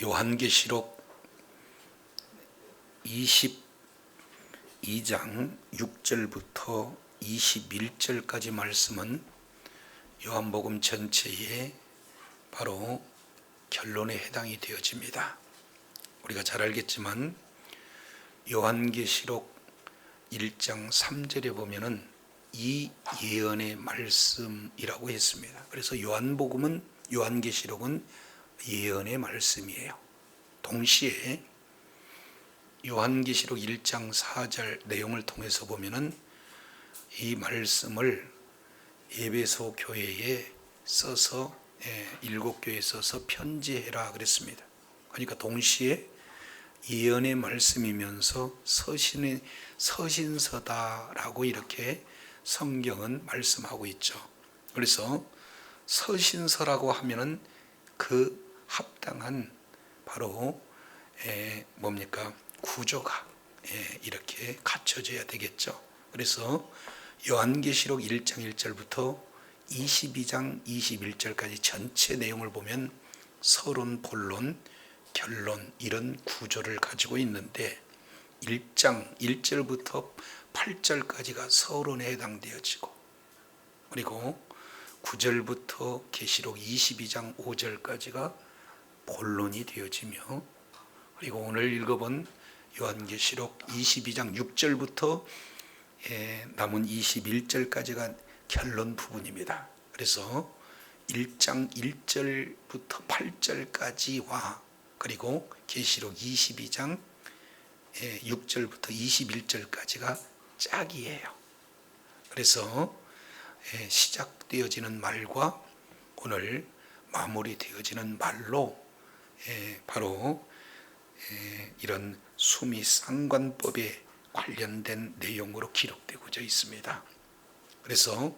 요한계시록 22장 6절부터 21절까지 말씀은 요한복음 전체의 바로 결론에 해당이 되어집니다. 우리가 잘 알겠지만 요한계시록 1장 3절에 보면은 이 예언의 말씀이라고 했습니다. 그래서 요한계시록은 예언의 말씀이에요. 동시에 요한계시록 1장 4절 내용을 통해서 보면은 이 말씀을 에베소 교회에 써서 7교회에 써서 편지해라 그랬습니다. 그러니까 동시에 예언의 말씀이면서 서신서다라고 이렇게 성경은 말씀하고 있죠. 그래서 서신서라고 하면은 그 합당한 바로 구조가 이렇게 갖춰져야 되겠죠. 그래서 요한계시록 1장 1절부터 22장 21절까지 전체 내용을 보면 서론, 본론, 결론 이런 구조를 가지고 있는데 1장 1절부터 8절까지가 서론에 해당되어지고 그리고 9절부터 계시록 22장 5절까지가 본론이 되어지며 그리고 오늘 읽어본 요한계시록 22장 6절부터 남은 21절까지가 결론 부분입니다. 그래서 1장 1절부터 8절까지와 그리고 계시록 22장 6절부터 21절까지가 짝이에요. 그래서 시작되어지는 말과 오늘 마무리되어지는 말로 바로 이런 수미상관법에 관련된 내용으로 기록되고자 있습니다. 그래서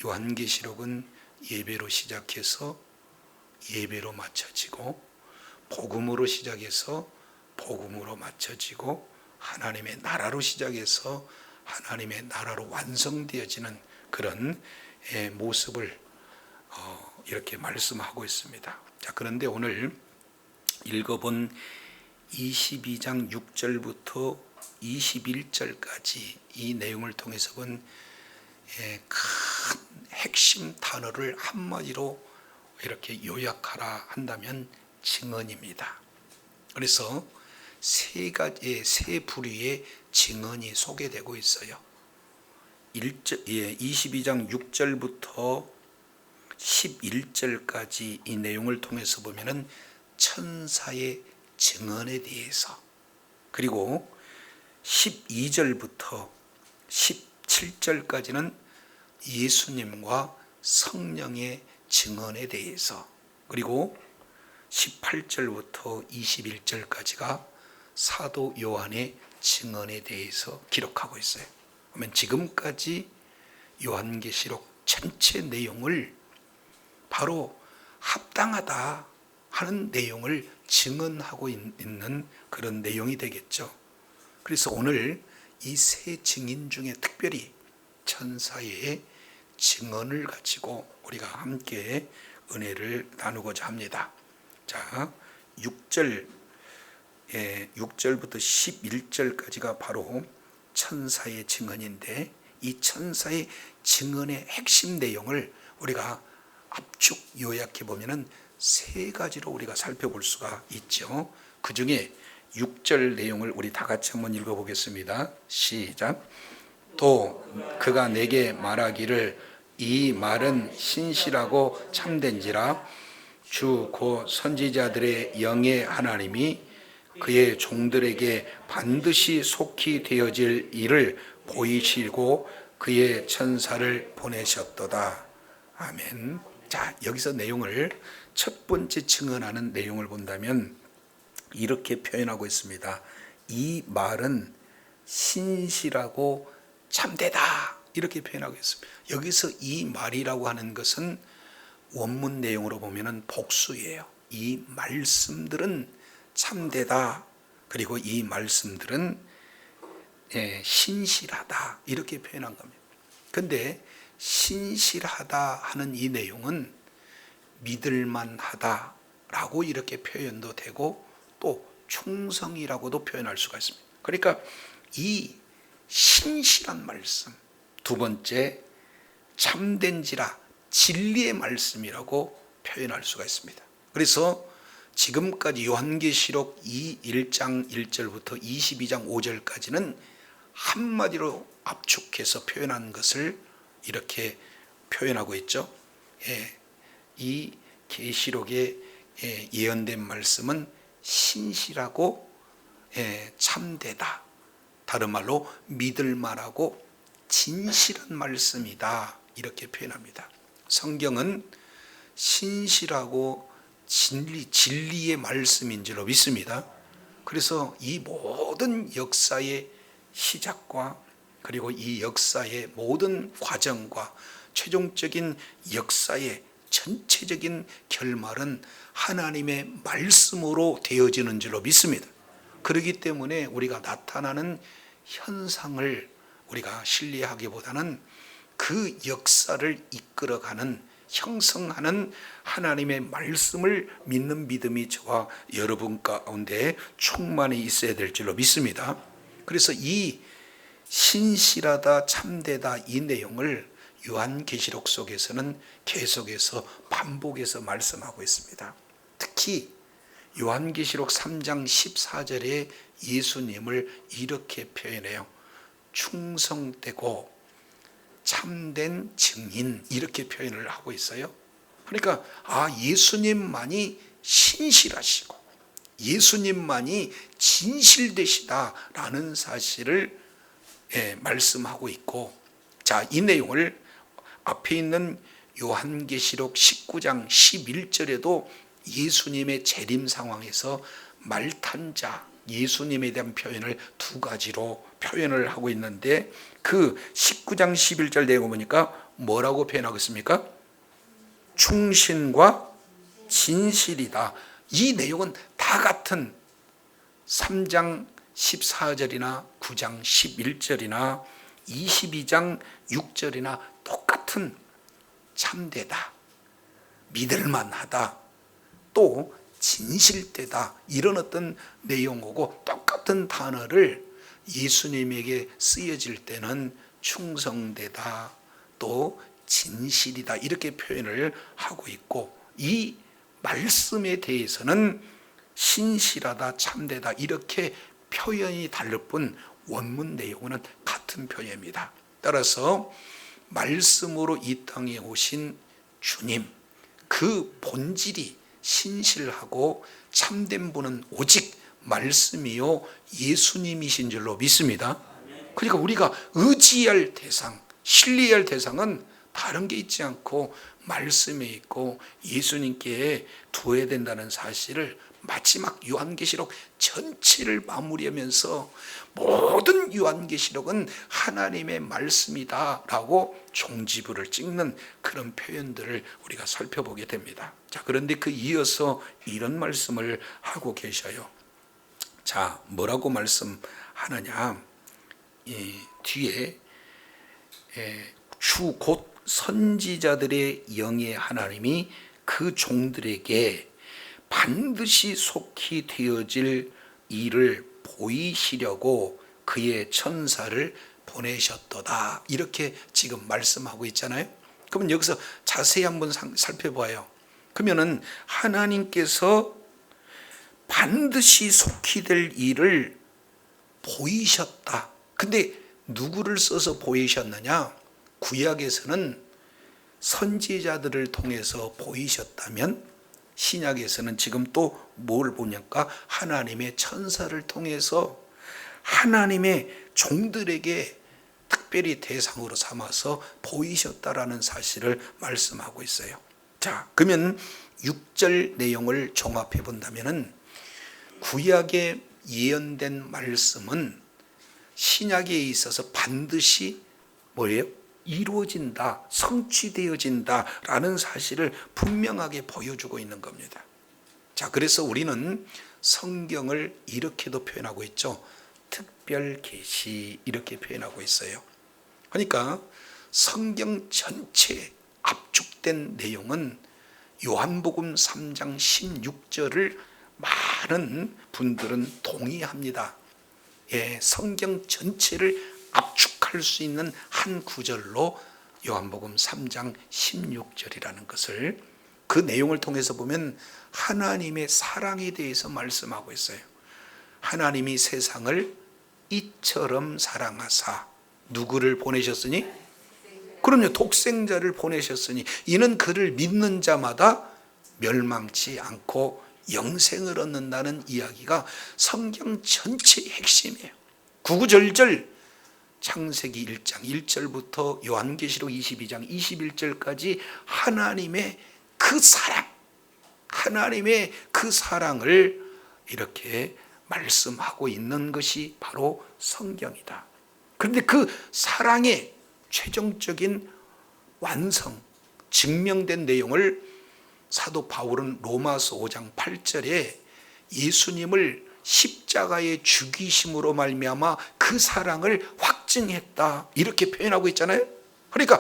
요한계시록은 예배로 시작해서 예배로 마쳐지고 복음으로 시작해서 복음으로 마쳐지고 하나님의 나라로 시작해서 하나님의 나라로 완성되어지는 그런 모습을 이렇게 말씀하고 있습니다. 자, 그런데 오늘 읽어본 22장 6절부터 21절까지 이 내용을 통해서 본 큰 핵심 단어를 한마디로 이렇게 요약하라 한다면 증언입니다. 그래서 세 부류의 증언이 소개되고 있어요. 22장 6절부터 11절까지 이 내용을 통해서 보면은 천사의 증언에 대해서 그리고 12절부터 17절까지는 예수님과 성령의 증언에 대해서 그리고 18절부터 21절까지가 사도 요한의 증언에 대해서 기록하고 있어요. 그러면 지금까지 요한계시록 전체 내용을 바로 합당하다 하는 내용을 증언하고 있는 그런 내용이 되겠죠. 그래서 오늘 이 세 증인 중에 특별히 천사의 증언을 가지고 우리가 함께 은혜를 나누고자 합니다. 자, 6절부터 11절까지가 바로 천사의 증언인데 이 천사의 증언의 핵심 내용을 우리가 압축 요약해 보면은 세 가지로 우리가 살펴볼 수가 있죠. 그 중에 6절 내용을 우리 다 같이 한번 읽어보겠습니다. 시작. 또 그가 내게 말하기를 이 말은 신실하고 참된지라 주 곧 선지자들의 영의 하나님이 그의 종들에게 반드시 속히 되어질 일을 보이시고 그의 천사를 보내셨도다. 아멘. 자, 여기서 내용을 첫 번째 증언하는 내용을 본다면 이렇게 표현하고 있습니다. 이 말은 신실하고 참되다 이렇게 표현하고 있습니다. 여기서 이 말이라고 하는 것은 원문 내용으로 보면은 복수예요. 이 말씀들은 참되다 그리고 이 말씀들은 신실하다 이렇게 표현한 겁니다. 그런데 신실하다 하는 이 내용은 믿을만하다 라고 이렇게 표현도 되고 또 충성이라고도 표현할 수가 있습니다. 그러니까 이 신실한 말씀, 두 번째 참된지라 진리의 말씀이라고 표현할 수가 있습니다. 그래서 지금까지 요한계시록 1장 1절부터 22장 5절까지는 한마디로 압축해서 표현한 것을 이렇게 표현하고 있죠. 이 계시록에 예언된 말씀은 신실하고 참되다, 다른 말로 믿을 만하고 진실한 말씀이다, 이렇게 표현합니다. 성경은 신실하고 진리의 말씀인 줄로 믿습니다. 그래서 이 모든 역사의 시작과 그리고 이 역사의 모든 과정과 최종적인 역사의 전체적인 결말은 하나님의 말씀으로 되어지는 줄로 믿습니다. 그렇기 때문에 우리가 나타나는 현상을 우리가 신뢰하기보다는 그 역사를 이끌어가는, 형성하는 하나님의 말씀을 믿는 믿음이 저와 여러분 가운데 충만히 있어야 될 줄로 믿습니다. 그래서 이 신실하다, 참되다, 이 내용을 요한계시록 속에서는 계속해서 반복해서 말씀하고 있습니다. 특히 요한계시록 3장 14절에 예수님을 이렇게 표현해요. 충성되고 참된 증인, 이렇게 표현을 하고 있어요. 그러니까 예수님만이 신실하시고 예수님만이 진실되시다라는 사실을 말씀하고 있고, 자, 이 내용을 앞에 있는 요한계시록 19장 11절에도 예수님의 재림 상황에서 말탄 자, 예수님에 대한 표현을 두 가지로 표현을 하고 있는데, 그 19장 11절 내용 보니까 뭐라고 표현하고 있습니까? 충신과 진실이다. 이 내용은 다 같은 3장 14절이나 9장 11절이나 22장 6절이나 똑같은 참되다, 믿을만하다, 또 진실되다, 이런 어떤 내용하고 똑같은 단어를 예수님에게 쓰여질 때는 충성되다, 또 진실이다, 이렇게 표현을 하고 있고, 이 말씀에 대해서는 신실하다, 참되다, 이렇게 표현이 다를 뿐 원문 내용은 같은 표현입니다. 따라서 말씀으로 이 땅에 오신 주님, 그 본질이 신실하고 참된 분은 오직 말씀이요 예수님이신 줄로 믿습니다. 그러니까 우리가 의지할 대상, 신뢰할 대상은 다른 게 있지 않고 말씀에 있고 예수님께 두어야 된다는 사실을 마지막 요한계시록 전체를 마무리하면서 모든 요한계시록은 하나님의 말씀이다라고 종지부를 찍는 그런 표현들을 우리가 살펴보게 됩니다. 자, 그런데 그 이어서 이런 말씀을 하고 계셔요. 자, 뭐라고 말씀하느냐? 뒤에 주 곧 선지자들의 영의 하나님이 그 종들에게 반드시 속히 되어질 일을 보이시려고 그의 천사를 보내셨도다, 이렇게 지금 말씀하고 있잖아요. 그러면 여기서 자세히 한번 살펴봐요. 그러면은 하나님께서 반드시 속히 될 일을 보이셨다. 근데 누구를 써서 보이셨느냐? 구약에서는 선지자들을 통해서 보이셨다면 신약에서는 지금 또 뭘 보니까 하나님의 천사를 통해서 하나님의 종들에게 특별히 대상으로 삼아서 보이셨다라는 사실을 말씀하고 있어요. 자, 그러면 6절 내용을 종합해 본다면은 구약에 예언된 말씀은 신약에 있어서 반드시 뭐예요? 이루어진다, 성취되어진다라는 사실을 분명하게 보여주고 있는 겁니다. 자, 그래서 우리는 성경을 이렇게도 표현하고 있죠. 특별 계시, 이렇게 표현하고 있어요. 그러니까 성경 전체에 압축된 내용은 요한복음 3장 16절을 많은 분들은 동의합니다. 성경 전체를 압축할 수 있는 한 구절로 요한복음 3장 16절이라는 것을, 그 내용을 통해서 보면 하나님의 사랑에 대해서 말씀하고 있어요. 하나님이 세상을 이처럼 사랑하사 누구를 보내셨으니? 그럼요, 독생자를 보내셨으니 이는 그를 믿는 자마다 멸망치 않고 영생을 얻는다는 이야기가 성경 전체의 핵심이에요. 구구절절 창세기 1장 1절부터 요한계시록 22장 21절까지 하나님의 그 사랑, 하나님의 그 사랑을 이렇게 말씀하고 있는 것이 바로 성경이다. 그런데 그 사랑의 최종적인 완성, 증명된 내용을 사도 바울은 로마서 5장 8절에 예수님을 십자가의 죽이심으로 말미암아 그 사랑을 확증했다, 이렇게 표현하고 있잖아요. 그러니까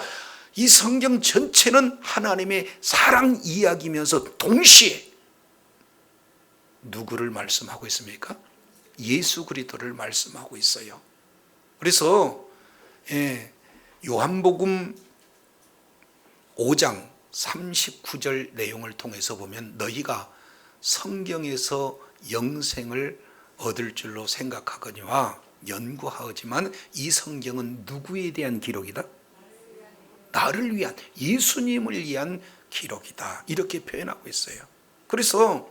이 성경 전체는 하나님의 사랑 이야기면서 동시에 누구를 말씀하고 있습니까? 예수 그리스도를 말씀하고 있어요. 그래서 요한복음 5장 39절 내용을 통해서 보면 너희가 성경에서 영생을 얻을 줄로 생각하거니와 연구하지만 이 성경은 누구에 대한 기록이다? 나를 위한, 예수님을 위한 기록이다, 이렇게 표현하고 있어요. 그래서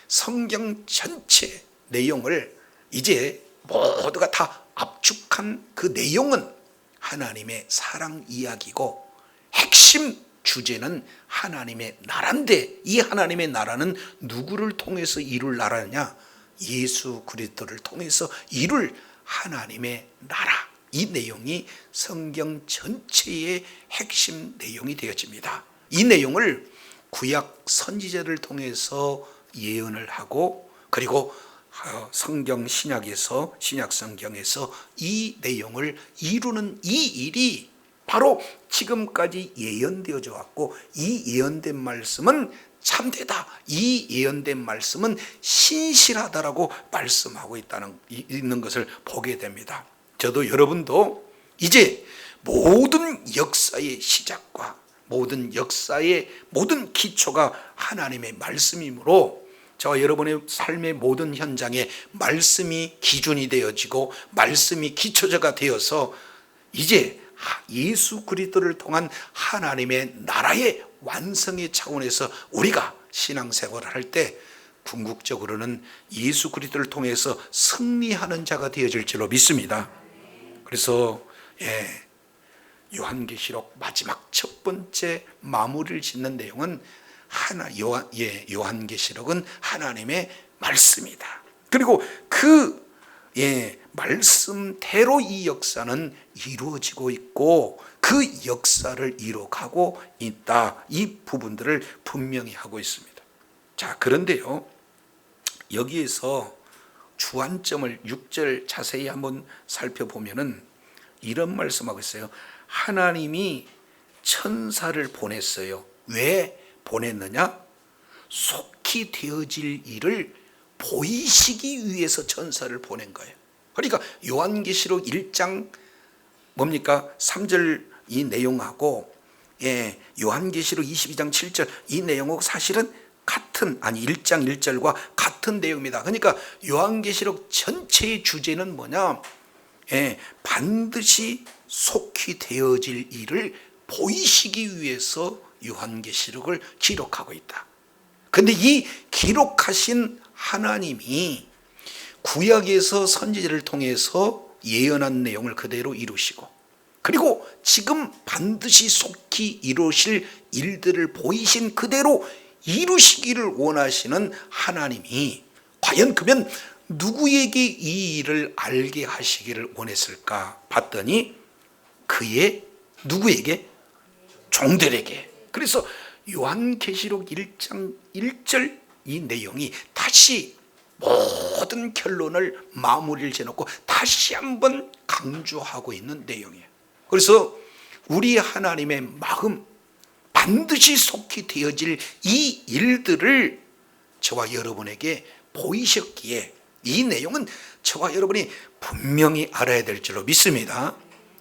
성경 전체 내용을 이제 모두가 다 압축한 그 내용은 하나님의 사랑 이야기고, 핵심 주제는 하나님의 나라인데, 이 하나님의 나라는 누구를 통해서 이룰 나라냐? 예수 그리스도를 통해서 이룰 하나님의 나라. 이 내용이 성경 전체의 핵심 내용이 되어집니다. 이 내용을 구약 선지자를 통해서 예언을 하고, 그리고 성경 신약에서, 신약 성경에서 이 내용을 이루는 이 일이 바로 지금까지 예언되어져 왔고, 이 예언된 말씀은 참되다, 이 예언된 말씀은 신실하다라고 말씀하고 있는 것을 보게 됩니다. 저도 여러분도 이제 모든 역사의 시작과 모든 역사의 모든 기초가 하나님의 말씀이므로 저와 여러분의 삶의 모든 현장에 말씀이 기준이 되어지고 말씀이 기초자가 되어서 이제 예수 그리스도를 통한 하나님의 나라의 완성의 차원에서 우리가 신앙생활을 할 때 궁극적으로는 예수 그리스도를 통해서 승리하는 자가 되어질 줄로 믿습니다. 그래서 요한계시록 마지막 첫 번째 마무리를 짓는 내용은 요한계시록은 하나님의 말씀이다. 그리고 그 말씀대로 이 역사는 이루어지고 있고 그 역사를 이뤄가고 있다. 이 부분들을 분명히 하고 있습니다. 자, 그런데요, 여기에서 주안점을 6절 자세히 한번 살펴보면은 이런 말씀하고 있어요. 하나님이 천사를 보냈어요. 왜 보냈느냐? 속히 되어질 일을 보이시기 위해서 천사를 보낸 거예요. 그러니까 요한계시록 1장 뭡니까? 3절 이 내용하고 요한계시록 22장 7절 이 내용하고 사실은 같은, 1장 1절과 같은 내용입니다. 그러니까 요한계시록 전체의 주제는 뭐냐? 반드시 속히 되어질 일을 보이시기 위해서 요한계시록을 기록하고 있다. 그런데 이 기록하신 하나님이 구약에서 선지자를 통해서 예언한 내용을 그대로 이루시고, 그리고 지금 반드시 속히 이루실 일들을 보이신 그대로 이루시기를 원하시는 하나님이 과연 그러면 누구에게 이 일을 알게 하시기를 원했을까 봤더니 그의 누구에게? 종들에게. 그래서 요한계시록 1장 1절 이 내용이 다시 모든 결론을 마무리를 지어놓고 다시 한번 강조하고 있는 내용이에요. 그래서 우리 하나님의 마음, 반드시 속히 되어질 이 일들을 저와 여러분에게 보이셨기에 이 내용은 저와 여러분이 분명히 알아야 될 줄로 믿습니다.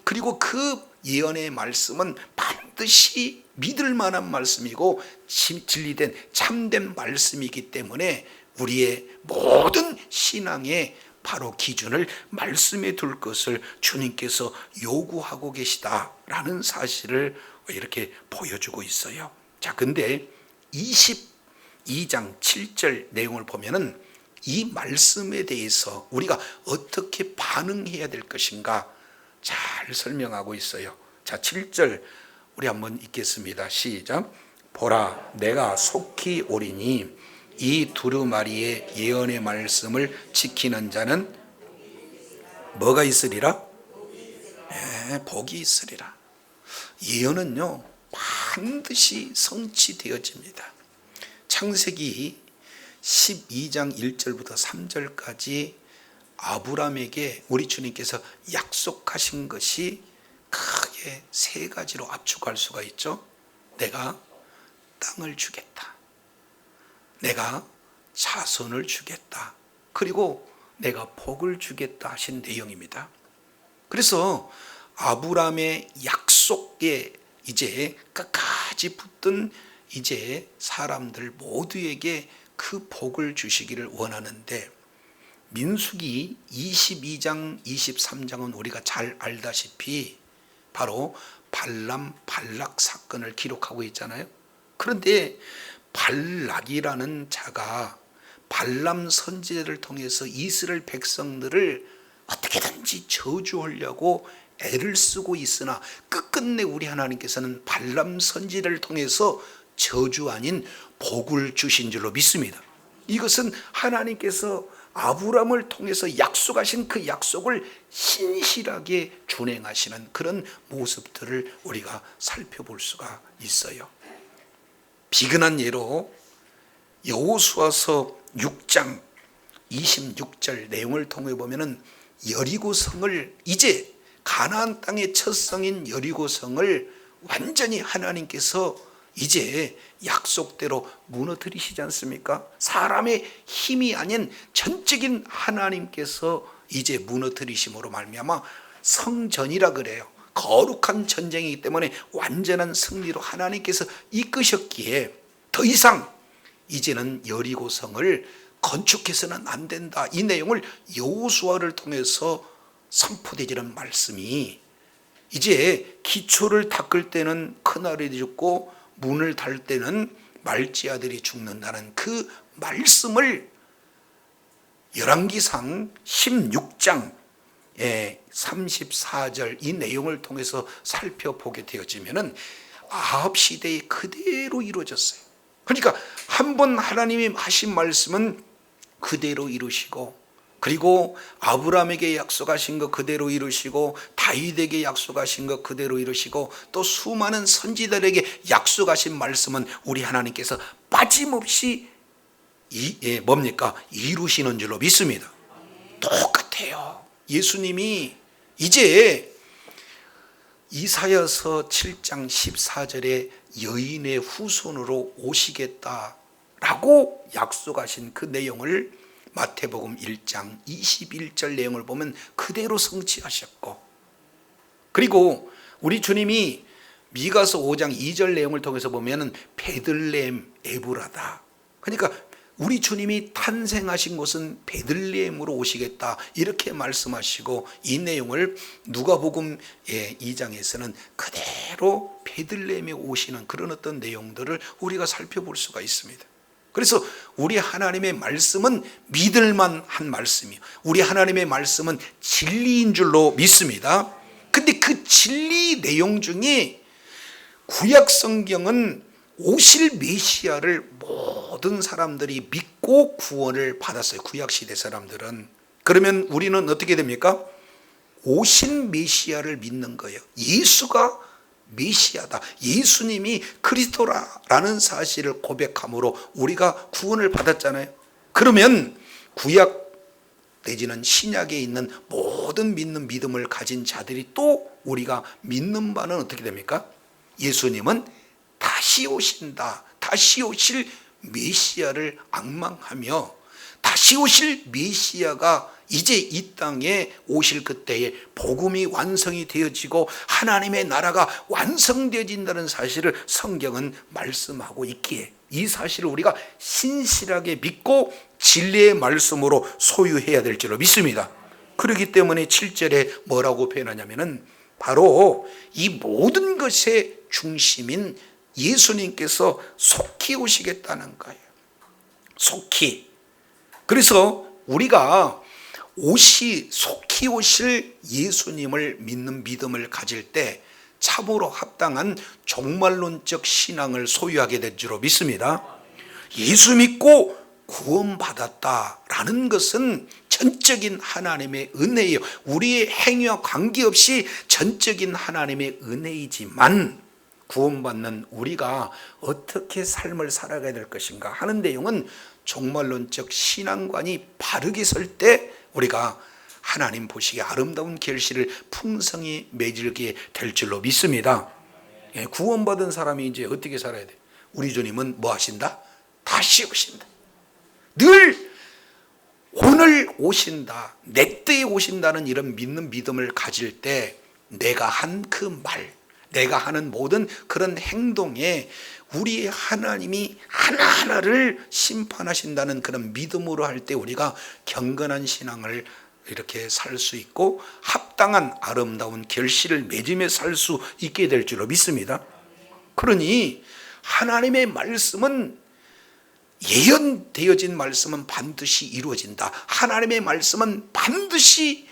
그리고 그 예언의 말씀은 반드시 믿을 만한 말씀이고 진리된 참된 말씀이기 때문에 우리의 모든 신앙의 바로 기준을 말씀에 둘 것을 주님께서 요구하고 계시다라는 사실을 이렇게 보여주고 있어요. 자, 근데 22장 7절 내용을 보면은 이 말씀에 대해서 우리가 어떻게 반응해야 될 것인가 잘 설명하고 있어요. 자, 7절 우리 한번 읽겠습니다. 시작. 보라, 내가 속히 오리니 이 두루마리의 예언의 말씀을 지키는 자는 뭐가 있으리라? 복이 있으리라. 예언은요 반드시 성취되어집니다. 창세기 12장 1절부터 3절까지 아브라함에게 우리 주님께서 약속하신 것이 크게 세 가지로 압축할 수가 있죠. 내가 땅을 주겠다, 내가 자손을 주겠다, 그리고 내가 복을 주겠다 하신 내용입니다. 그래서 아브라함의 약속에 이제 끝까지 붙든 이제 사람들 모두에게 그 복을 주시기를 원하는데, 민수기 22장 23장은 우리가 잘 알다시피 바로 발람 발락 사건을 기록하고 있잖아요. 그런데 발락이라는 자가 발람 선지자를 통해서 이스라엘 백성들을 어떻게든지 저주하려고 애를 쓰고 있으나 끝끝내 우리 하나님께서는 발람 선지자를 통해서 저주 아닌 복을 주신 줄로 믿습니다. 이것은 하나님께서 아브라함을 통해서 약속하신 그 약속을 신실하게 준행하시는 그런 모습들을 우리가 살펴볼 수가 있어요. 비근한 예로 여호수아서 6장 26절 내용을 통해 보면은 여리고성을 이제 가나안 땅의 첫 성인 여리고성을 완전히 하나님께서 이제 약속대로 무너뜨리시지 않습니까? 사람의 힘이 아닌 전적인 하나님께서 이제 무너뜨리심으로 말미암아 성전이라 그래요. 거룩한 전쟁이기 때문에 완전한 승리로 하나님께서 이끄셨기에 더 이상 이제는 여리고성을 건축해서는 안 된다. 이 내용을 여호수아를 통해서 선포되지는 말씀이 이제 기초를 닦을 때는 큰아들이 죽고 문을 달 때는 말지아들이 죽는다는 그 말씀을 열왕기상 16장 34절 이 내용을 통해서 살펴보게 되어지면은 아합 시대에 그대로 이루어졌어요. 그러니까 한번 하나님이 하신 말씀은 그대로 이루시고, 그리고 아브라함에게 약속하신 것 그대로 이루시고, 다윗에게 약속하신 것 그대로 이루시고, 또 수많은 선지자들에게 약속하신 말씀은 우리 하나님께서 빠짐없이 이루시는 줄로 믿습니다. 똑같아요. 예수님이 이제 이사야서 7장 14절에 여인의 후손으로 오시겠다라고 약속하신 그 내용을 마태복음 1장 21절 내용을 보면 그대로 성취하셨고, 그리고 우리 주님이 미가서 5장 2절 내용을 통해서 보면 베들레헴 에브라다. 그러니까 우리 주님이 탄생하신 곳은 베들레헴으로 오시겠다 이렇게 말씀하시고, 이 내용을 누가복음 2장에서는 그대로 베들레헴에 오시는 그런 어떤 내용들을 우리가 살펴볼 수가 있습니다. 그래서 우리 하나님의 말씀은 믿을만한 말씀이에요. 우리 하나님의 말씀은 진리인 줄로 믿습니다. 근데 그 진리 내용 중에 구약 성경은 오실 메시아를 모든 사람들이 믿고 구원을 받았어요. 구약 시대 사람들은. 그러면 우리는 어떻게 됩니까? 오신 메시아를 믿는 거예요. 예수가 메시아다, 예수님이 그리스도라는 사실을 고백함으로 우리가 구원을 받았잖아요. 그러면 구약 내지는 신약에 있는 모든 믿는 믿음을 가진 자들이 또 우리가 믿는 바는 어떻게 됩니까? 예수님은 다시 다시 오신다, 다시 오실 메시아를 앙망하며 다시 오실 메시아가 이제 이 땅에 오실 그때에 복음이 완성이 되어지고 하나님의 나라가 완성되어진다는 사실을 성경은 말씀하고 있기에 이 사실을 우리가 신실하게 믿고 진리의 말씀으로 소유해야 될 줄로 믿습니다. 그렇기 때문에 7절에 뭐라고 표현하냐면은 바로 이 모든 것의 중심인 예수님께서 속히 오시겠다는 거예요. 속히. 그래서 우리가 속히 오실 예수님을 믿는 믿음을 가질 때 참으로 합당한 종말론적 신앙을 소유하게 될 줄로 믿습니다. 예수 믿고 구원받았다라는 것은 전적인 하나님의 은혜예요. 우리의 행위와 관계없이 전적인 하나님의 은혜이지만 구원받는 우리가 어떻게 삶을 살아가야 될 것인가 하는 내용은 종말론적 신앙관이 바르게 설 때 우리가 하나님 보시기에 아름다운 결실을 풍성히 맺게 될 줄로 믿습니다. 구원받은 사람이 이제 어떻게 살아야 돼? 우리 주님은 뭐 하신다? 다시 오신다. 늘 오늘 오신다, 내 때에 오신다는 이런 믿는 믿음을 가질 때 내가 한 그 말, 내가 하는 모든 그런 행동에 우리 하나님이 하나하나를 심판하신다는 그런 믿음으로 할 때 우리가 경건한 신앙을 이렇게 살 수 있고 합당한 아름다운 결실을 맺으며 살 수 있게 될 줄로 믿습니다. 그러니 하나님의 말씀은 예언되어진 말씀은 반드시 이루어진다. 하나님의 말씀은 반드시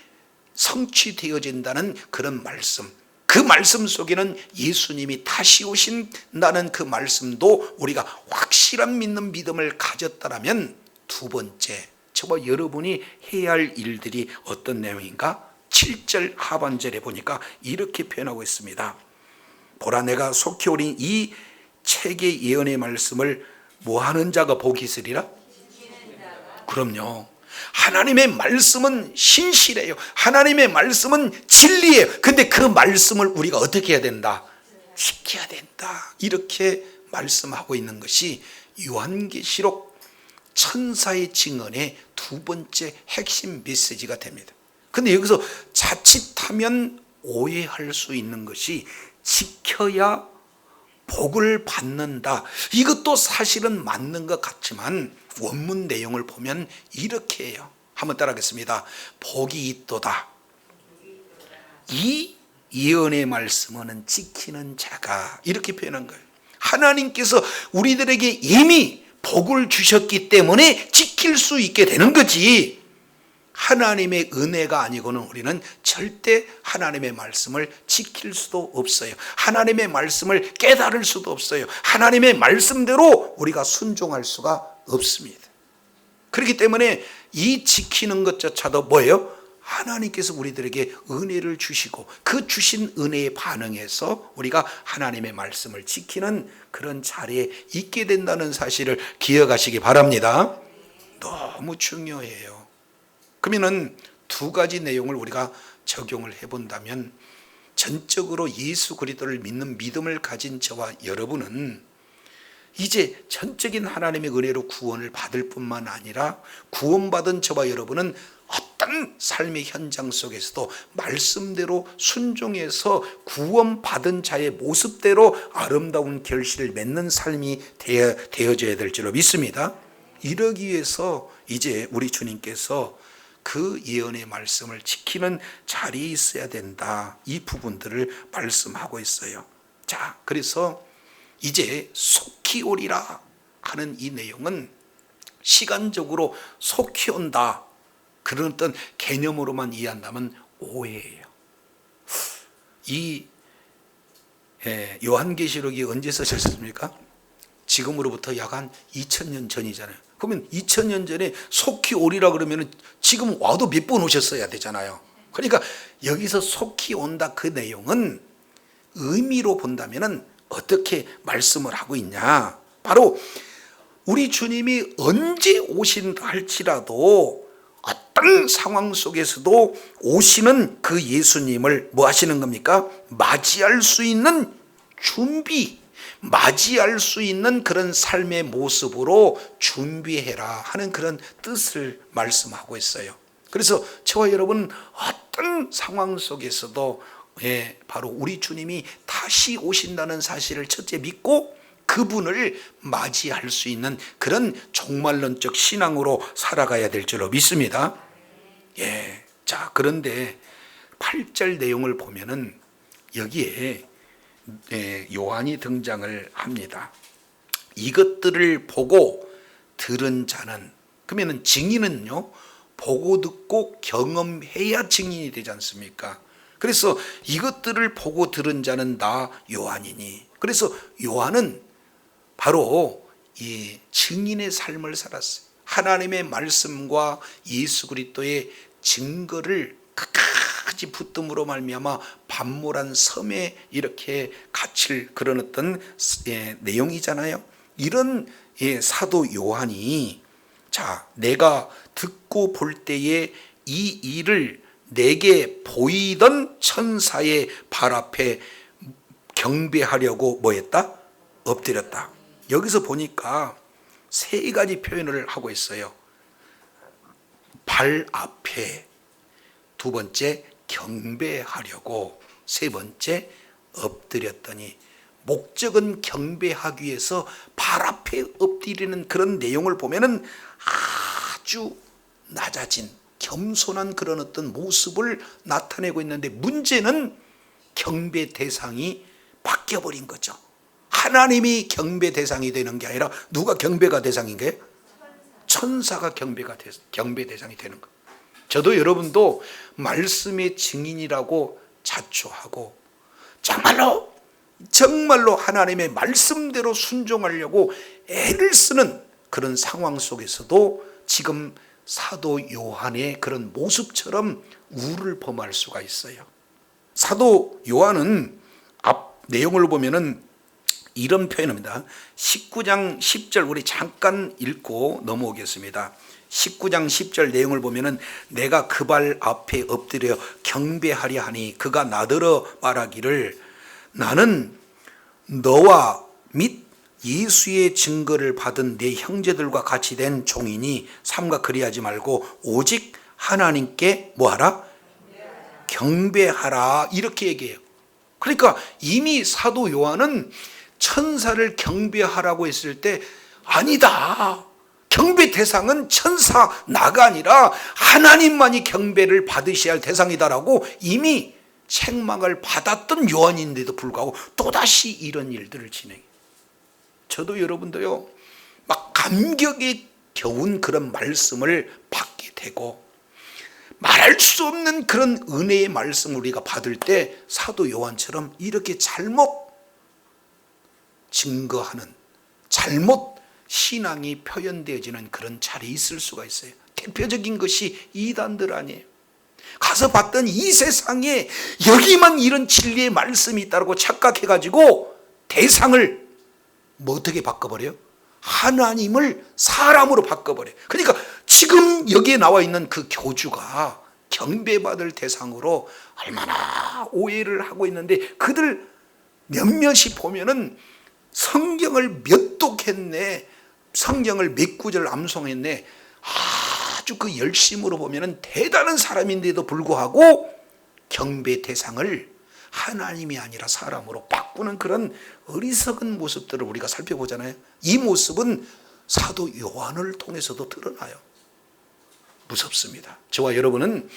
성취되어진다는 그런 말씀, 그 말씀 속에는 예수님이 다시 오신다는 그 말씀도 우리가 확실한 믿는 믿음을 가졌다면 두 번째, 저와 여러분이 해야 할 일들이 어떤 내용인가? 7절 하반절에 보니까 이렇게 표현하고 있습니다. 보라, 내가 속히 오린 이 책의 예언의 말씀을 뭐하는 자가 복이 있으리라? 그럼요. 하나님의 말씀은 신실해요. 하나님의 말씀은 진리예요. 근데 그 말씀을 우리가 어떻게 해야 된다? 지켜야 된다. 이렇게 말씀하고 있는 것이 요한계시록 천사의 증언의 두 번째 핵심 메시지가 됩니다. 근데 여기서 자칫하면 오해할 수 있는 것이 지켜야 복을 받는다. 이것도 사실은 맞는 것 같지만 원문 내용을 보면 이렇게 해요. 한번 따라하겠습니다. 복이 있도다. 이 예언의 말씀은 지키는 자가, 이렇게 표현한 거예요. 하나님께서 우리들에게 이미 복을 주셨기 때문에 지킬 수 있게 되는 거지, 하나님의 은혜가 아니고는 우리는 절대 하나님의 말씀을 지킬 수도 없어요. 하나님의 말씀을 깨달을 수도 없어요. 하나님의 말씀대로 우리가 순종할 수가 없습니다. 그렇기 때문에 이 지키는 것조차도 뭐예요? 하나님께서 우리들에게 은혜를 주시고 그 주신 은혜에 반응해서 우리가 하나님의 말씀을 지키는 그런 자리에 있게 된다는 사실을 기억하시기 바랍니다. 너무 중요해요. 그러면은 두 가지 내용을 우리가 적용을 해본다면, 전적으로 예수 그리스도를 믿는 믿음을 가진 저와 여러분은 이제 전적인 하나님의 은혜로 구원을 받을 뿐만 아니라 구원받은 저와 여러분은 어떤 삶의 현장 속에서도 말씀대로 순종해서 구원받은 자의 모습대로 아름다운 결실을 맺는 삶이 되어져야 될 줄로 믿습니다. 이러기 위해서 이제 우리 주님께서 그 예언의 말씀을 지키는 자리에 있어야 된다, 이 부분들을 말씀하고 있어요. 자, 그래서 이제 속히 오리라 하는 이 내용은 시간적으로 속히 온다, 그런 어떤 개념으로만 이해한다면 오해예요. 이 요한계시록이 언제 쓰셨습니까? 지금으로부터 약 한 2000년 전이잖아요. 그러면 2000년 전에 속히 오리라 그러면 지금 와도 몇 번 오셨어야 되잖아요. 그러니까 여기서 속히 온다, 그 내용은 의미로 본다면 어떻게 말씀을 하고 있냐, 바로 우리 주님이 언제 오신다 할지라도 어떤 상황 속에서도 오시는 그 예수님을 뭐 하시는 겁니까? 맞이할 수 있는 준비, 맞이할 수 있는 그런 삶의 모습으로 준비해라 하는 그런 뜻을 말씀하고 있어요. 그래서 저와 여러분 어떤 상황 속에서도 바로 우리 주님이 다시 오신다는 사실을 첫째 믿고 그분을 맞이할 수 있는 그런 종말론적 신앙으로 살아가야 될 줄로 믿습니다. 자, 그런데 8절 내용을 보면은 여기에 요한이 등장을 합니다. 이것들을 보고 들은 자는, 그러면은 증인은요, 보고 듣고 경험해야 증인이 되지 않습니까? 그래서 이것들을 보고 들은 자는 나 요한이니. 그래서 요한은 바로 이 증인의 삶을 살았어요. 하나님의 말씀과 예수 그리스도의 증거를 끝까지 붙듦으로 말미암아 반모란 섬에 이렇게 갇힐 그런 어떤 내용이잖아요. 이런 사도 요한이, 자, 내가 듣고 볼 때에 이 일을 내게 보이던 천사의 발 앞에 경배하려고 뭐 했다? 엎드렸다. 여기서 보니까 세 가지 표현을 하고 있어요. 발 앞에, 두 번째 경배하려고, 세 번째 엎드렸더니, 목적은 경배하기 위해서 발 앞에 엎드리는 그런 내용을 보면은 아주 낮아진 겸손한 그런 어떤 모습을 나타내고 있는데, 문제는 경배 대상이 바뀌어버린 거죠. 하나님이 경배 대상이 되는 게 아니라 누가 경배가 대상인 거예요? 천사가 경배 대상이 되는 거예요. 저도 여러분도 말씀의 증인이라고 자초하고 정말로 하나님의 말씀대로 순종하려고 애를 쓰는 그런 상황 속에서도 지금 사도 요한의 그런 모습처럼 우를 범할 수가 있어요. 사도 요한은 앞 내용을 보면은 이런 표현입니다. 19장 10절 우리 잠깐 읽고 넘어오겠습니다. 19장 10절 내용을 보면은 내가 그 발 앞에 엎드려 경배하려 하니 그가 나더러 말하기를 나는 너와 및 예수의 증거를 받은 내 형제들과 같이 된 종이니 삼가 그리하지 말고 오직 하나님께 뭐하라? 경배하라. 이렇게 얘기해요. 그러니까 이미 사도 요한은 천사를 경배하라고 했을 때 아니다, 경배 대상은 천사 나가 아니라 하나님만이 경배를 받으셔야 할 대상이다라고 이미 책망을 받았던 요한인데도 불구하고 또다시 이런 일들을 진행해요. 저도 여러분도요, 막 감격에 겨운 그런 말씀을 받게 되고 말할 수 없는 그런 은혜의 말씀을 우리가 받을 때 사도 요한처럼 이렇게 잘못 증거하는, 잘못 신앙이 표현되어지는 그런 자리에 있을 수가 있어요. 대표적인 것이 이단들 아니에요. 가서 봤더니 이 세상에 여기만 이런 진리의 말씀이 있다고 착각해가지고 대상을 뭐 어떻게 바꿔버려요? 하나님을 사람으로 바꿔버려요. 그러니까 지금 여기에 나와 있는 그 교주가 경배받을 대상으로 얼마나 오해를 하고 있는데, 그들 몇몇이 보면은 성경을 몇 독했네, 성경을 몇 구절 암송했네, 아주 그 열심으로 보면은 대단한 사람인데도 불구하고 경배 대상을 하나님이 아니라 사람으로 바꾸는 그런 어리석은 모습들을 우리가 살펴보잖아요. 이 모습은 사도 요한을 통해서도 드러나요. 무섭습니다. 저와 여러분은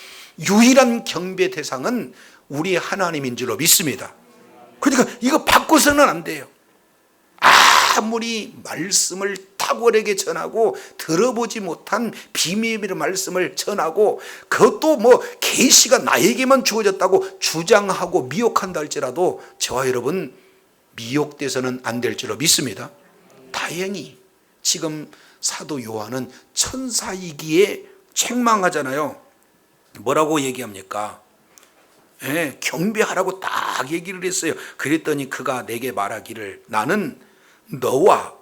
유일한 경배 대상은 우리 하나님인 줄로 믿습니다. 그러니까 이거 바꿔서는 안 돼요. 아무리 말씀을 탁월하게 전하고 들어보지 못한 비밀의 말씀을 전하고 그것도 뭐 계시가 나에게만 주어졌다고 주장하고 미혹한다 할지라도 저와 여러분 미혹돼서는 안 될 줄로 믿습니다. 다행히 지금 사도 요한은 천사이기에 책망하잖아요. 뭐라고 얘기합니까? 경배하라고 딱 얘기를 했어요. 그랬더니 그가 내게 말하기를 나는 너와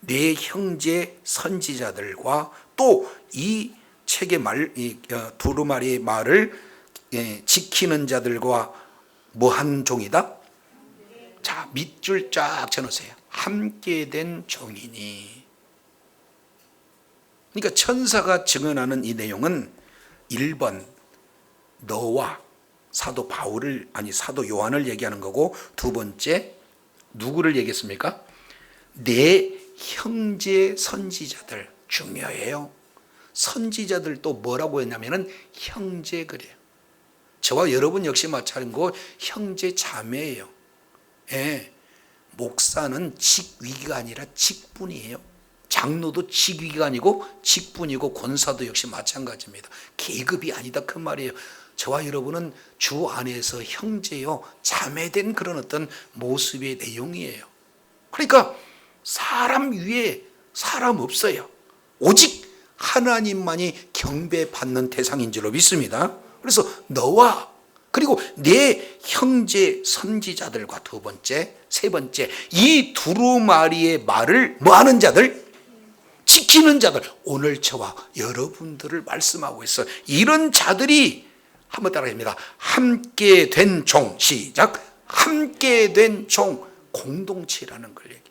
내 형제 선지자들과 또 이 책의 말, 두루마리의 말을 지키는 자들과 뭐한 종이다? 자, 밑줄 쫙 쳐놓으세요. 함께 된 종이니. 그러니까 천사가 증언하는 이 내용은 1번 너와 사도 요한을 얘기하는 거고, 두 번째 누구를 얘기했습니까? 내 형제 선지자들. 중요해요. 선지자들도 뭐라고 했냐면은 형제 그래요. 저와 여러분 역시 마찬가지고 형제 자매예요. 예. 목사는 직위가 아니라 직분이에요. 장로도 직위가 아니고 직분이고, 권사도 역시 마찬가지입니다. 계급이 아니다 그 말이에요. 저와 여러분은 주 안에서 형제요 자매된 그런 어떤 모습의 내용이에요. 그러니까 사람 위에 사람 없어요. 오직 하나님만이 경배받는 대상인 줄로 믿습니다. 그래서 너와 그리고 내 형제 선지자들과, 두 번째, 세 번째, 이 두루마리의 말을 뭐하는 자들? 지키는 자들. 오늘 저와 여러분들을 말씀하고 있어요. 이런 자들이 한번 따라합니다. 함께 된 종. 시작. 함께 된 종. 공동체라는 걸 얘기해요.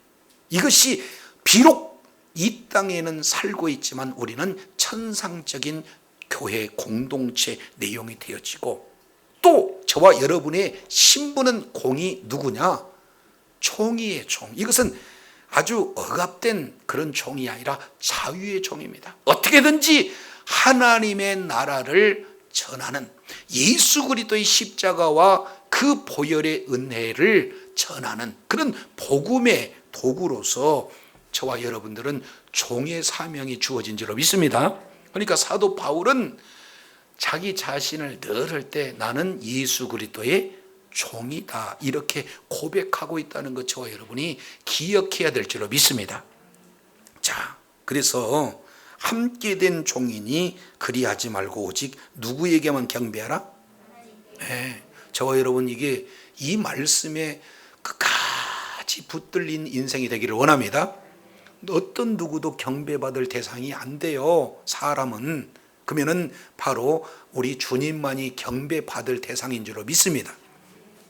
이것이 비록 이 땅에는 살고 있지만 우리는 천상적인 교회 공동체 내용이 되어지고, 또 저와 여러분의 신분은 공이 누구냐? 종이의 종. 이것은 아주 억압된 그런 종이 아니라 자유의 종입니다. 어떻게든지 하나님의 나라를 전하는, 예수 그리스도의 십자가와 그 보혈의 은혜를 전하는 그런 복음의 도구로서 저와 여러분들은 종의 사명이 주어진 줄로 믿습니다. 그러니까 사도 바울은 자기 자신을 늘 할 때 나는 예수 그리스도의 종이다 이렇게 고백하고 있다는 것, 저와 여러분이 기억해야 될 줄로 믿습니다. 자, 그래서 함께 된 종이니 그리하지 말고 오직 누구에게만 경배하라? 네, 저와 여러분 이게 이 말씀에 끝까지 붙들린 인생이 되기를 원합니다. 어떤 누구도 경배받을 대상이 안 돼요. 사람은. 그러면은 바로 우리 주님만이 경배받을 대상인 줄로 믿습니다.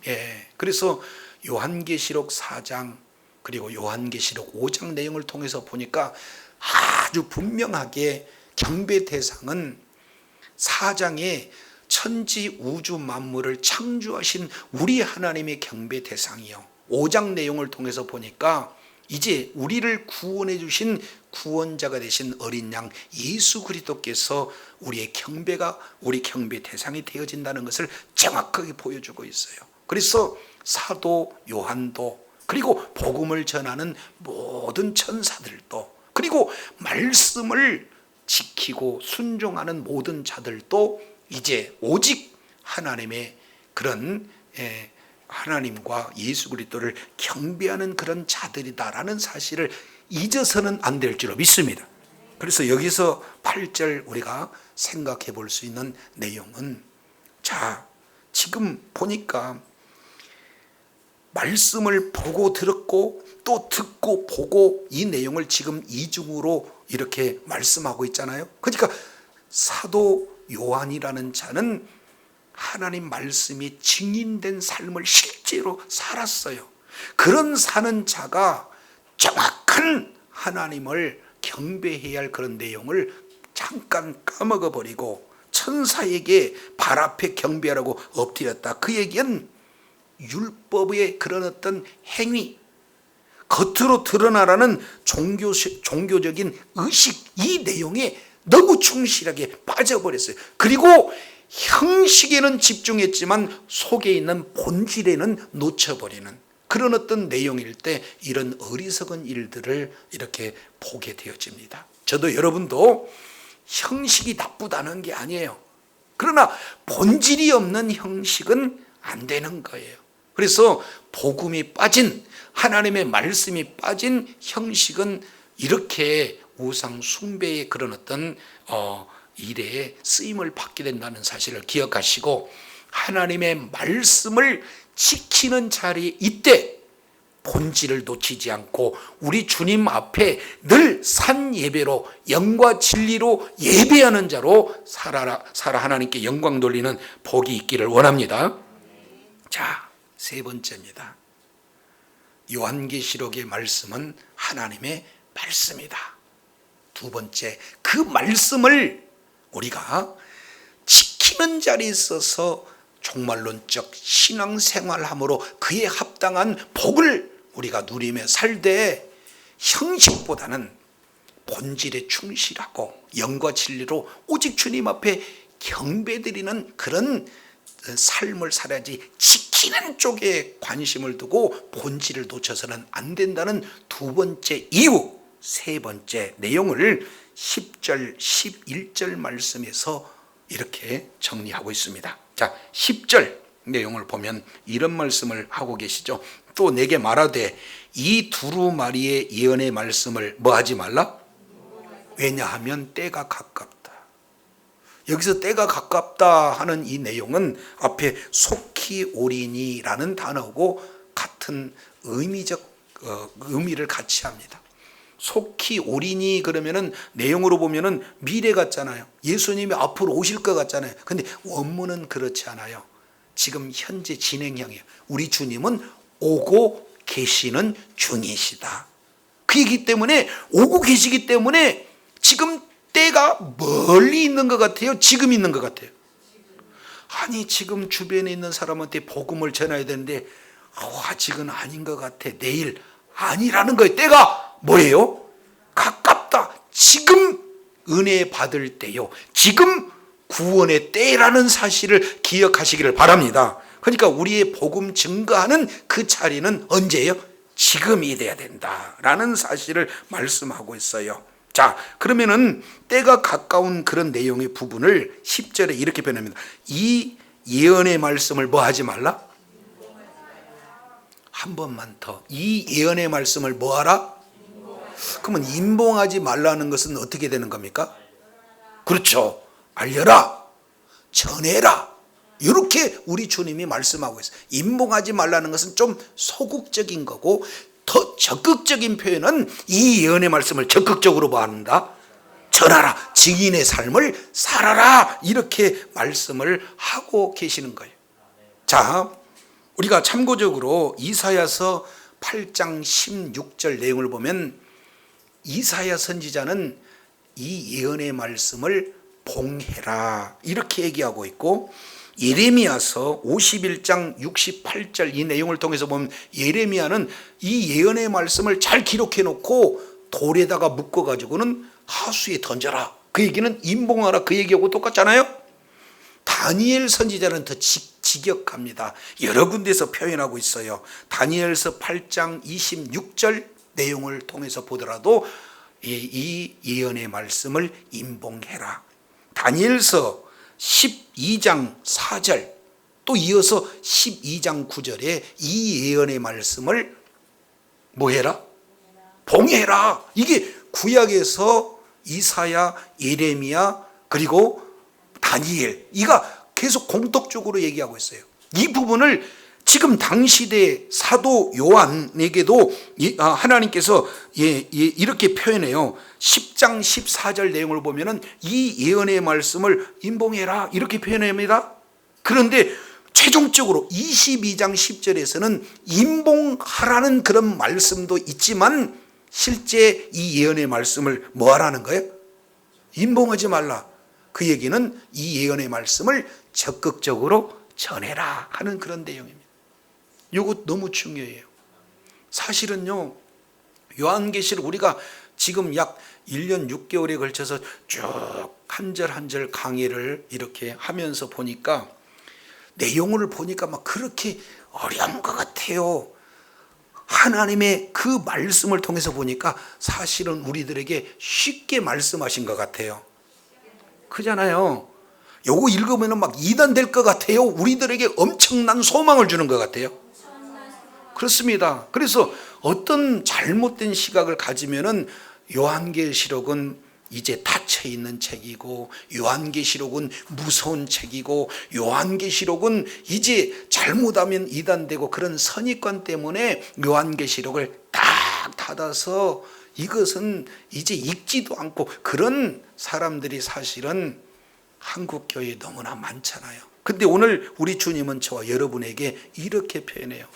예, 그래서 요한계시록 4장 그리고 요한계시록 5장 내용을 통해서 보니까 아주 분명하게 경배 대상은 4장에 천지 우주 만물을 창조하신 우리 하나님의 경배 대상이요, 5장 내용을 통해서 보니까 이제 우리를 구원해 주신 구원자가 되신 어린 양 예수 그리스도께서 우리의 경배가 우리 경배 대상이 되어진다는 것을 정확하게 보여주고 있어요. 그래서 사도 요한도, 그리고 복음을 전하는 모든 천사들도, 그리고 말씀을 지키고 순종하는 모든 자들도 이제 오직 하나님의 그런 하나님과 예수 그리스도를 경배하는 그런 자들이다라는 사실을 잊어서는 안 될 줄로 믿습니다. 그래서 여기서 8절 우리가 생각해 볼 수 있는 내용은, 자, 지금 보니까 말씀을 보고 들었고 또 듣고 보고 이 내용을 지금 이중으로 이렇게 말씀하고 있잖아요. 그러니까 사도 요한이라는 자는 하나님 말씀이 증인된 삶을 실제로 살았어요. 그런 사는 자가 정확한 하나님을 경배해야 할 그런 내용을 잠깐 까먹어 버리고 천사에게 발 앞에 경배하라고 엎드렸다. 그 얘기는 율법의 그런 어떤 행위, 겉으로 드러나라는 종교적인 의식, 이 내용에 너무 충실하게 빠져버렸어요. 그리고 형식에는 집중했지만 속에 있는 본질에는 놓쳐버리는 그런 어떤 내용일 때 이런 어리석은 일들을 이렇게 보게 되어집니다. 저도 여러분도 형식이 나쁘다는 게 아니에요. 그러나 본질이 없는 형식은 안 되는 거예요. 그래서 복음이 빠진, 하나님의 말씀이 빠진 형식은 이렇게 우상 숭배의 그런 어떤 일에 쓰임을 받게 된다는 사실을 기억하시고, 하나님의 말씀을 지키는 자리에 이때 본질을 놓치지 않고 우리 주님 앞에 늘 산 예배로 영과 진리로 예배하는 자로 살아 하나님께 영광 돌리는 복이 있기를 원합니다. 자, 세 번째입니다. 요한계시록의 말씀은 하나님의 말씀이다. 두 번째, 그 말씀을 우리가 지키는 자리에 있어서 종말론적 신앙생활함으로 그에 합당한 복을 우리가 누리며 살되 형식보다는 본질에 충실하고 영과 진리로 오직 주님 앞에 경배드리는 그런 삶을 살아야지, 지키는 쪽에 관심을 두고 본질을 놓쳐서는 안 된다는 두 번째 이유. 세 번째 내용을 10절 11절 말씀에서 이렇게 정리하고 있습니다. 자, 10절 내용을 보면 이런 말씀을 하고 계시죠. 또 내게 말하되 이 두루마리의 예언의 말씀을 뭐 하지 말라? 왜냐하면 때가 가깝다. 여기서 때가 가깝다 하는 이 내용은 앞에 속히 오리니라는 단어고 같은 의미를 같이 합니다. 속히 오리니 그러면은 내용으로 보면은 미래 같잖아요. 예수님이 앞으로 오실 것 같잖아요. 근데 원문은 그렇지 않아요. 지금 현재 진행형이에요. 우리 주님은 오고 계시는 중이시다. 그이기 때문에 오고 계시기 때문에 지금 때가 멀리 있는 것 같아요? 지금 있는 것 같아요? 아니, 지금 주변에 있는 사람한테 복음을 전해야 되는데 아직은 아닌 것 같아. 내일 아니라는 거예요. 때가 뭐예요? 가깝다. 지금 은혜 받을 때요. 지금 구원의 때라는 사실을 기억하시기를 바랍니다. 그러니까 우리의 복음 증거하는 그 자리는 언제예요? 지금이 돼야 된다라는 사실을 말씀하고 있어요. 자, 그러면은 때가 가까운 그런 내용의 부분을 10절에 이렇게 표현합니다. 이 예언의 말씀을 뭐 하지 말라? 한 번만 더. 이 예언의 말씀을 뭐 하라? 그러면 임봉하지 말라는 것은 어떻게 되는 겁니까? 그렇죠. 알려라. 전해라. 이렇게 우리 주님이 말씀하고 있어요. 임봉하지 말라는 것은 좀 소극적인 거고, 더 적극적인 표현은 이 예언의 말씀을 적극적으로 뭐 한다? 전하라. 증인의 삶을 살아라. 이렇게 말씀을 하고 계시는 거예요. 자, 우리가 참고적으로 이사야서 8장 16절 내용을 보면 이사야 선지자는 이 예언의 말씀을 봉해라 이렇게 얘기하고 있고, 예레미야서 51장 68절 이 내용을 통해서 보면 예레미야는 이 예언의 말씀을 잘 기록해 놓고 돌에다가 묶어 가지고는 하수에 던져라. 그 얘기는 임봉하라 그 얘기하고 똑같잖아요. 다니엘 선지자는 더 직역합니다. 여러 군데서 표현하고 있어요. 다니엘서 8장 26절 내용을 통해서 보더라도 이 예언의 말씀을 임봉해라. 다니엘서 12장 4절 또 이어서 12장 9절에 이 예언의 말씀을 뭐 해라? 봉해라. 이게 구약에서 이사야, 예레미야 그리고 다니엘, 이가 계속 공통적으로 얘기하고 있어요. 이 부분을 지금 당시대 사도 요한에게도 하나님께서 이렇게 표현해요. 10장 14절 내용을 보면은 이 예언의 말씀을 임봉해라 이렇게 표현합니다. 그런데 최종적으로 22장 10절에서는 임봉하라는 그런 말씀도 있지만 실제 이 예언의 말씀을 뭐 하라는 거예요? 임봉하지 말라. 그 얘기는 이 예언의 말씀을 적극적으로 전해라 하는 그런 내용입니다. 이거 너무 중요해요. 사실은요, 요한계시록 우리가 지금 약 1년 6개월에 걸쳐서 쭉 한 절 한 절 강의를 이렇게 하면서 보니까 내용을 보니까 막 그렇게 어려운 것 같아요. 하나님의 그 말씀을 통해서 보니까 사실은 우리들에게 쉽게 말씀하신 것 같아요. 그잖아요. 요거 읽으면 막 이단될 것 같아요. 우리들에게 엄청난 소망을 주는 것 같아요. 그렇습니다. 그래서 어떤 잘못된 시각을 가지면은 요한계시록은 이제 닫혀 있는 책이고, 요한계시록은 무서운 책이고, 요한계시록은 이제 잘못하면 이단되고, 그런 선입관 때문에 요한계시록을 딱 닫아서 이것은 이제 읽지도 않고 그런 사람들이 사실은 한국 교회에 너무나 많잖아요. 근데 오늘 우리 주님은 저와 여러분에게 이렇게 표현해요.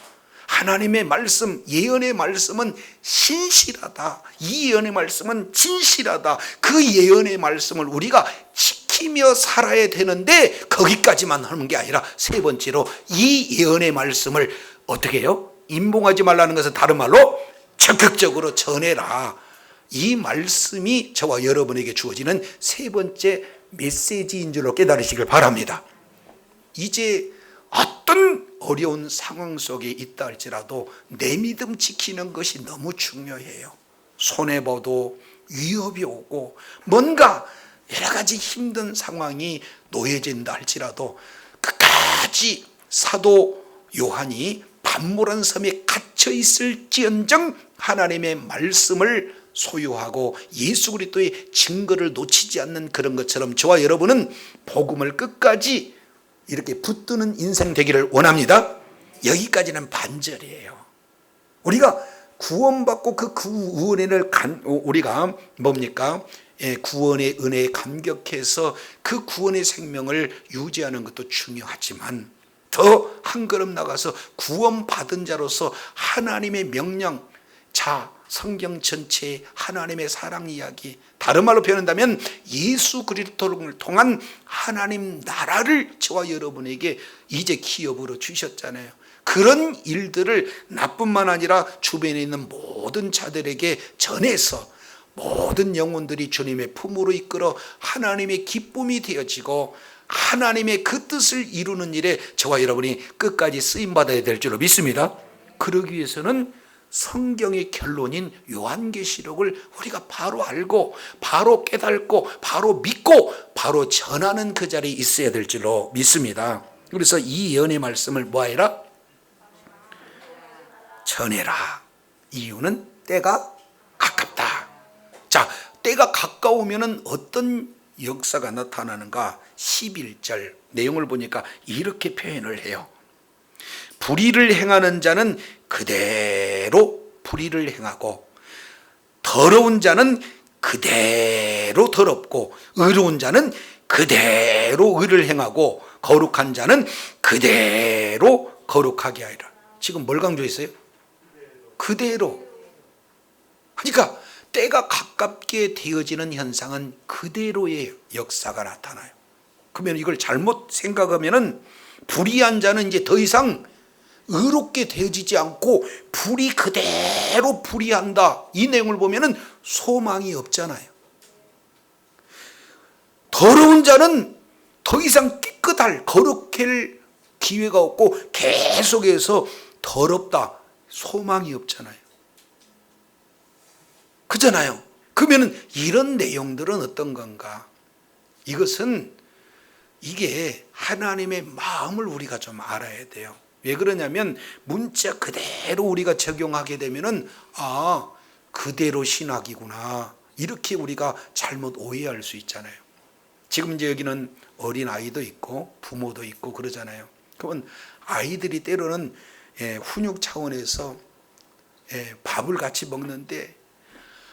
하나님의 말씀, 예언의 말씀은 신실하다. 이 예언의 말씀은 진실하다. 그 예언의 말씀을 우리가 지키며 살아야 되는데 거기까지만 하는 게 아니라 세 번째로 이 예언의 말씀을 어떻게 해요? 임봉하지 말라는 것은 다른 말로 적극적으로 전해라. 이 말씀이 저와 여러분에게 주어지는 세 번째 메시지인 줄로 깨달으시길 바랍니다. 이제 어떤 어려운 상황 속에 있다 할지라도 내 믿음 지키는 것이 너무 중요해요. 손해보도 위협이 오고 뭔가 여러 가지 힘든 상황이 놓여진다 할지라도 끝까지 사도 요한이 반모란 섬에 갇혀 있을지언정 하나님의 말씀을 소유하고 예수 그리스도의 증거를 놓치지 않는 그런 것처럼 저와 여러분은 복음을 끝까지 이렇게 붙드는 인생 되기를 원합니다. 여기까지는 반절이에요. 우리가 구원받고 그 구원을 우리가 뭡니까? 구원의 은혜에 감격해서 그 구원의 생명을 유지하는 것도 중요하지만 더 한 걸음 나가서 구원받은 자로서 하나님의 명령, 성경 전체의 하나님의 사랑 이야기, 다른 말로 표현한다면 예수 그리스도를 통한 하나님 나라를 저와 여러분에게 이제 기업으로 주셨잖아요. 그런 일들을 나뿐만 아니라 주변에 있는 모든 자들에게 전해서 모든 영혼들이 주님의 품으로 이끌어 하나님의 기쁨이 되어지고 하나님의 그 뜻을 이루는 일에 저와 여러분이 끝까지 쓰임받아야 될 줄로 믿습니다. 그러기 위해서는 성경의 결론인 요한계시록을 우리가 바로 알고 바로 깨닫고 바로 믿고 바로 전하는 그 자리에 있어야 될 줄로 믿습니다. 그래서 이 예언의 말씀을 뭐하라? 전해라. 이유는 때가 가깝다. 자, 때가 가까우면 어떤 역사가 나타나는가? 11절 내용을 보니까 이렇게 표현을 해요. 불의를 행하는 자는 그대로 불의를 행하고 더러운 자는 그대로 더럽고 의로운 자는 그대로 의를 행하고 거룩한 자는 그대로 거룩하게 하리라. 지금 뭘 강조했어요? 그대로. 그러니까 때가 가깝게 되어지는 현상은 그대로의 역사가 나타나요. 그러면 이걸 잘못 생각하면 불의한 자는 이제 더 이상 의롭게 되어지지 않고 불이 그대로 불의한다. 이 내용을 보면 소망이 없잖아요. 더러운 자는 더 이상 깨끗할 거룩할 기회가 없고 계속해서 더럽다. 소망이 없잖아요. 그잖아요. 그러면 이런 내용들은 어떤 건가? 이것은 이게 하나님의 마음을 우리가 좀 알아야 돼요. 왜 그러냐면 문자 그대로 우리가 적용하게 되면은 그대로 신학이구나 이렇게 우리가 잘못 오해할 수 있잖아요. 지금 이제 여기는 어린 아이도 있고 부모도 있고 그러잖아요. 그러면 아이들이 때로는 훈육 차원에서 밥을 같이 먹는데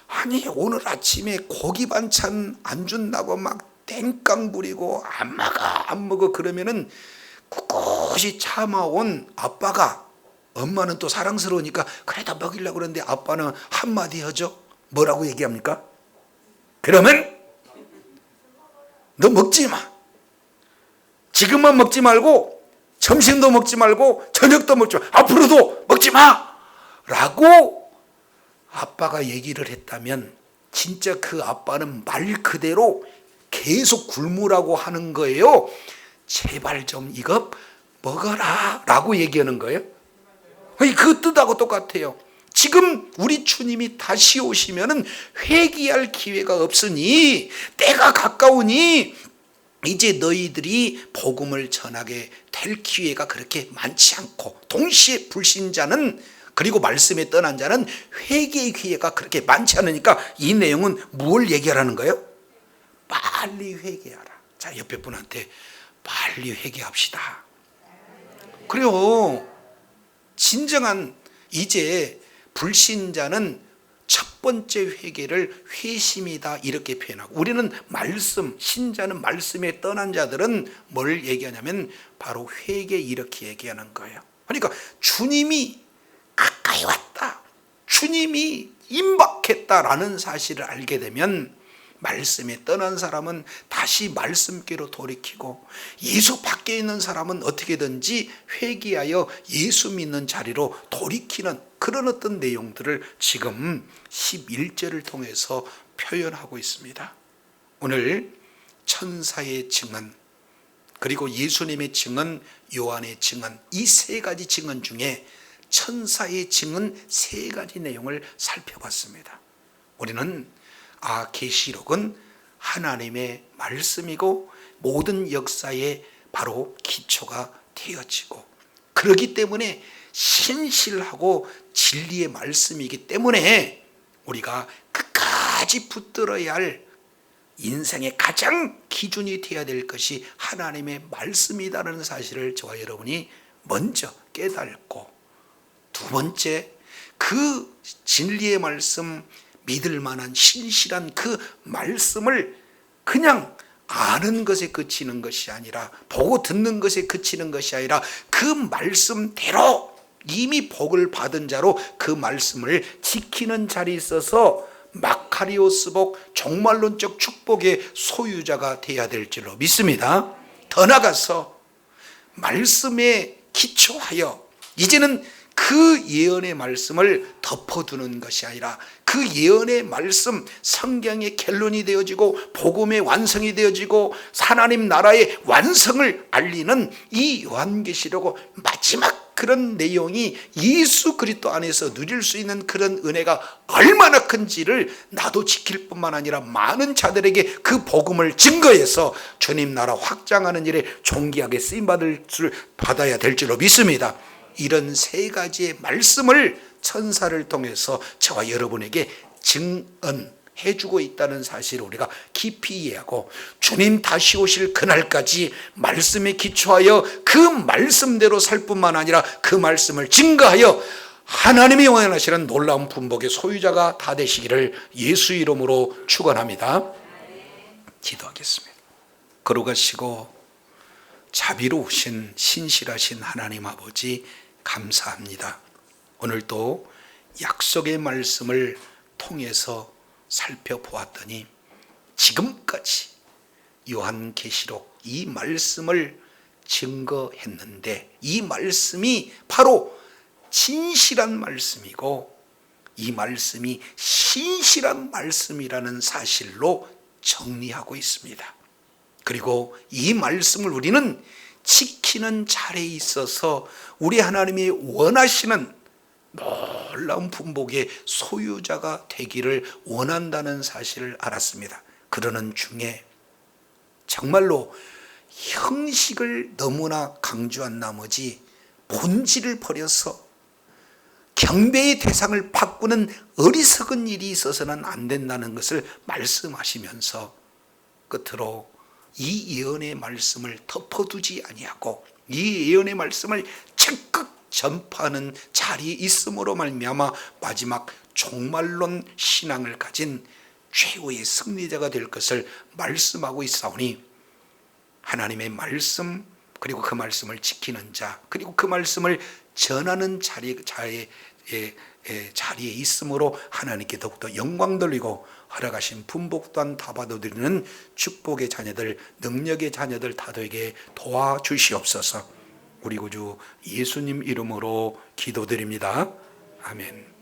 아니 오늘 아침에 고기 반찬 안 준다고 막 땡깡 부리고 안 먹어 그러면은 꿋꿋이 참아온 아빠가, 엄마는 또 사랑스러우니까 그래도 먹이려고 그러는데 아빠는 한마디 하죠. 뭐라고 얘기합니까? 그러면 너 먹지 마. 지금만 먹지 말고 점심도 먹지 말고 저녁도 먹지 마. 앞으로도 먹지 마. 라고 아빠가 얘기를 했다면 진짜 그 아빠는 말 그대로 계속 굶으라고 하는 거예요. 제발 좀 이거 먹어라 라고 얘기하는 거예요. 그 뜻하고 똑같아요. 지금 우리 주님이 다시 오시면은 회개할 기회가 없으니 때가 가까우니 이제 너희들이 복음을 전하게 될 기회가 그렇게 많지 않고 동시에 불신자는 그리고 말씀에 떠난 자는 회개의 기회가 그렇게 많지 않으니까 이 내용은 뭘 얘기하라는 거예요? 빨리 회개하라. 자, 옆에 분한테 빨리 회개합시다. 그래요. 진정한 이제 불신자는 첫 번째 회개를 회심이다 이렇게 표현하고 우리는 말씀, 신자는 말씀에 떠난 자들은 뭘 얘기하냐면 바로 회개 이렇게 얘기하는 거예요. 그러니까 주님이 가까이 왔다, 주님이 임박했다라는 사실을 알게 되면 말씀에 떠난 사람은 다시 말씀께로 돌이키고, 예수 밖에 있는 사람은 어떻게든지 회개하여 예수 믿는 자리로 돌이키는 그런 어떤 내용들을 지금 11절을 통해서 표현하고 있습니다. 오늘 천사의 증언, 그리고 예수님의 증언, 요한의 증언, 이 세 가지 증언 중에 천사의 증언 세 가지 내용을 살펴봤습니다. 우리는 계시록은 하나님의 말씀이고 모든 역사의 바로 기초가 되어지고, 그렇기 때문에 신실하고 진리의 말씀이기 때문에 우리가 끝까지 붙들어야 할 인생의 가장 기준이 되어야 될 것이 하나님의 말씀이라는 사실을 저와 여러분이 먼저 깨닫고, 두 번째, 그 진리의 말씀, 믿을 만한 신실한 그 말씀을 그냥 아는 것에 그치는 것이 아니라, 보고 듣는 것에 그치는 것이 아니라, 그 말씀대로 이미 복을 받은 자로 그 말씀을 지키는 자리에 있어서 마카리오스복, 종말론적 축복의 소유자가 되어야 될 줄로 믿습니다. 더 나아가서 말씀에 기초하여 이제는 그 예언의 말씀을 덮어두는 것이 아니라, 그 예언의 말씀, 성경의 결론이 되어지고 복음의 완성이 되어지고 하나님 나라의 완성을 알리는 이 요한계시록 마지막 그런 내용이 예수 그리스도 안에서 누릴 수 있는 그런 은혜가 얼마나 큰지를 나도 지킬 뿐만 아니라 많은 자들에게 그 복음을 증거해서 주님 나라 확장하는 일에 존귀하게 쓰임받을 줄 받아야 될 줄로 믿습니다. 이런 세 가지의 말씀을 천사를 통해서 저와 여러분에게 증언해주고 있다는 사실을 우리가 깊이 이해하고, 주님 다시 오실 그날까지 말씀에 기초하여 그 말씀대로 살 뿐만 아니라 그 말씀을 증거하여 하나님이 원하시는 놀라운 분복의 소유자가 다 되시기를 예수 이름으로 축원합니다. 기도하겠습니다. 걸어가시고 자비로우신 신실하신 하나님 아버지, 감사합니다. 오늘도 약속의 말씀을 통해서 살펴보았더니 지금까지 요한계시록 이 말씀을 증거했는데, 이 말씀이 바로 진실한 말씀이고 이 말씀이 신실한 말씀이라는 사실로 정리하고 있습니다. 그리고 이 말씀을 우리는 지키는 자리에 있어서 우리 하나님이 원하시는 놀라운 분복의 소유자가 되기를 원한다는 사실을 알았습니다. 그러는 중에 정말로 형식을 너무나 강조한 나머지 본질을 버려서 경배의 대상을 바꾸는 어리석은 일이 있어서는 안 된다는 것을 말씀하시면서 끝으로 이 예언의 말씀을 덮어두지 아니하고 이 예언의 말씀을 적극 전파하는 자리에 있음으로 말미암아 마지막 종말론 신앙을 가진 최후의 승리자가 될 것을 말씀하고 있사오니, 하나님의 말씀, 그리고 그 말씀을 지키는 자, 그리고 그 말씀을 전하는 자리에 있음으로 하나님께 더욱더 영광 돌리고 허락하신 분복 또한 다 받아들이는 축복의 자녀들, 능력의 자녀들 다되게 도와주시옵소서. 우리 구주 예수님 이름으로 기도드립니다. 아멘.